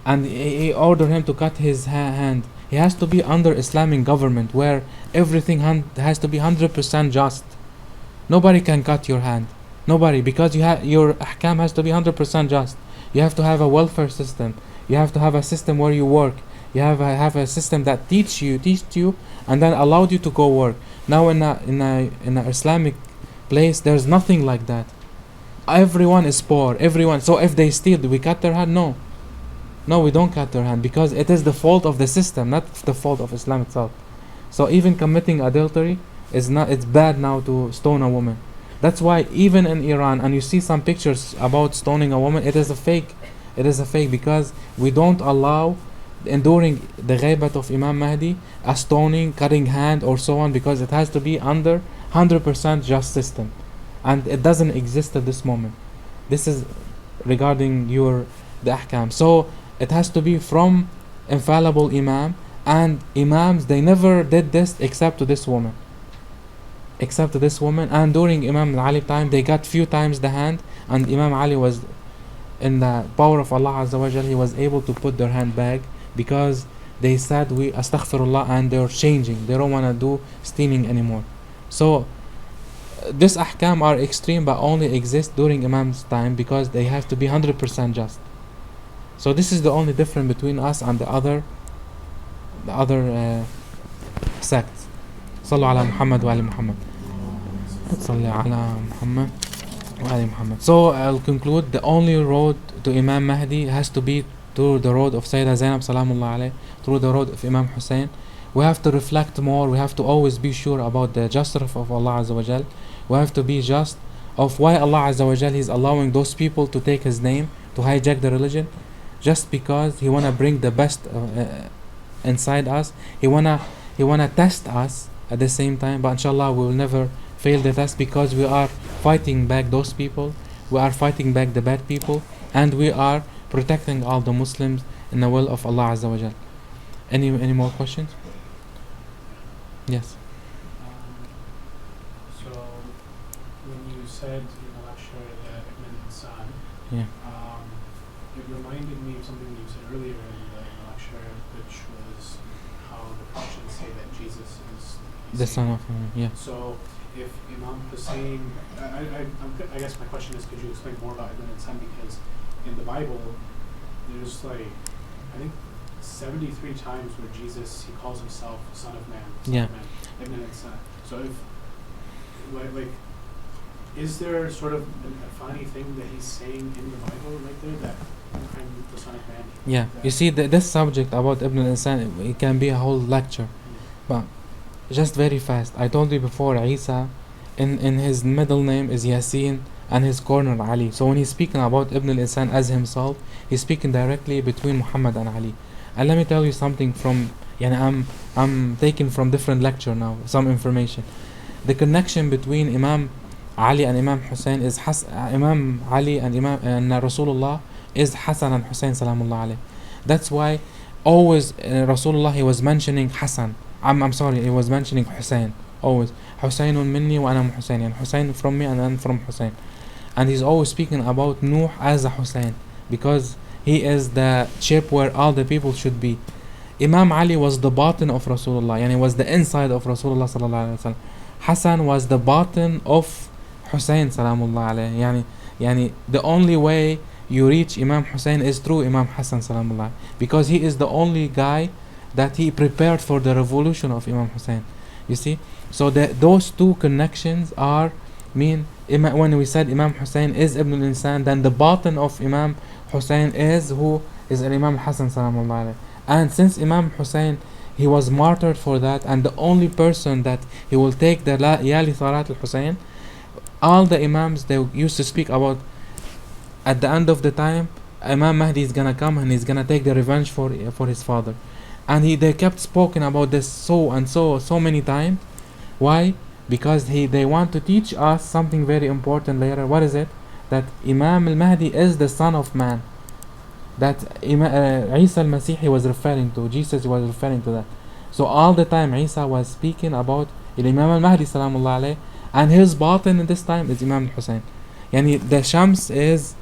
and he order him to cut his hand, he has to be under Islamic government where everything has to be 100% just. Nobody can cut your hand. Nobody, because your ahkam has to be 100% just. You have to have a welfare system. You have to have a system where you work. You have a system that teach you, and then allowed you to go work. Now in a Islamic place, there's nothing like that. Everyone is poor. Everyone. So if they steal, do we cut their hand? No. No, we don't cut their hand because it is the fault of the system, not the fault of Islam itself. So even committing adultery it's bad now to stone a woman. That's why even in Iran, and you see some pictures about stoning a woman, it is a fake. It is a fake because we don't allow enduring the ghaibat of Imam Mahdi a stoning, cutting hand or so on, because it has to be under 100% just system, and it doesn't exist at this moment. This is regarding the ahkam. So it has to be from infallible Imam, and Imams, they never did this except to this woman. And during Imam Ali time, they got few times the hand, and Imam Ali was in the power of Allah Azza wa Jal, he was able to put their hand back because they said we astaghfirullah, and they're changing, they don't want to do stealing anymore. So this ahkam are extreme but only exist during Imam's time because they have to be 100% just. So this is the only difference between us and the other sects. صلوا على محمد وآل محمد. صلوا على محمد وآل محمد. So I'll conclude, the only road to Imam Mahdi has to be through the road of Sayyidah Zainab Salamullah alayh, through the road of Imam Hussein. We have to reflect more. We have to always be sure about the justice of Allah Azza wa Jal. We have to be just of why Allah Azza wa Jal is allowing those people to take his name, to hijack the religion, just because he wanna bring the best inside us. He wanna test us at the same time, but inshallah we will never fail the test because we are fighting back those people, we are fighting back the bad people, and we are protecting all the Muslims in the will of Allah Azza wa Jal. Any more questions? Yes. So when you said in the lecture that Ibn Hussein, Yeah. it reminded me of something you said earlier in the lecture, which was how the Christians say that Jesus is The son of yeah. So if Imam Hussein, I guess my question is, could you explain more about Ibn Hussein, because in the Bible there's like, I think 73 times where Jesus, he calls himself Son of Man, Yeah. Ibn Hussein. So if like, is there sort of a funny thing that he's saying in the Bible right there, that I'm the Son of Man? Yeah, you see this subject about Ibn al-Insan, it can be a whole lecture, but just very fast. I told you before, Isa, in his middle name is Yasin, and his corner Ali. So when he's speaking about Ibn al-Insan as himself, he's speaking directly between Muhammad and Ali. And let me tell you something from, I'm taking from different lecture now, some information. The connection between Imam Ali and Imam Hussein is Imam Ali and Rasulullah is Hassan and Hussein salamullah alayh. That's why always Rasulullah, he was mentioning Hassan. I'm sorry, he was mentioning Hussein. Always Husaynun minni wa ana Hussein, and Hussein from me and I'm from Hussein. And he's always speaking about Nuh as a Hussein because he is the shape where all the people should be. Imam Ali was the batin of Rasulullah, and he was the inside of Rasulullah sallallahu alaihi wasallam. Hassan was the batin of Hussein salamullah alayhi. Yani the only way you reach Imam Hussein is through Imam Hassan salamullah, because he is the only guy that he prepared for the revolution of Imam Hussein. You see, so those two connections are when we said Imam Hussein is Ibn al-Insan, then the batin of Imam Hussein is Imam Hassan salamullah alayhi. And since Imam Hussein, he was martyred for that, and the only person that he will take the Yali Salat al-Hussein, all the Imams, they used to speak about at the end of the time, Imam Mahdi is gonna come and he's gonna take the revenge for his father. And they kept speaking about this so many times. Why? Because they want to teach us something very important later. What is it? That Imam al-Mahdi is the son of man. That Isa al-Masih was referring to, Jesus was referring to that. So all the time Isa was speaking about Imam al-Mahdi salamullah alayh, and his batin in this time is Imam Hussein. Yani the Shams is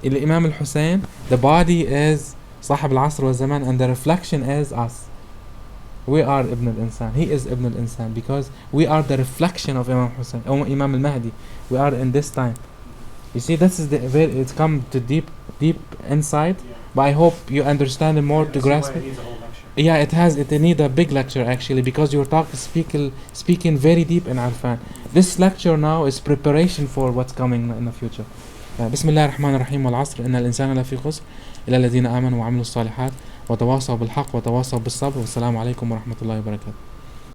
Imam al-Hussein, the body is Sahib al-Asr wa Zaman, and the reflection is us. We are Ibn al-Insan. He is Ibn al-Insan because we are the reflection of Imam Hussein, Imam al-Mahdi. We are in this time. You see, this is it's come to deep insight. Yeah. But I hope you understand it more to grasp it. Needs a whole lecture. Yeah, it need a big lecture actually, because you're speaking very deep in Arfan. This lecture now is preparation for what's coming in the future. بسم الله الرحمن الرحيم والعصر إن الإنسان لفي خسر إلا الذين آمنوا وعملوا الصالحات وتواصوا بالحق وتواصوا بالصبر والسلام عليكم ورحمة الله وبركاته.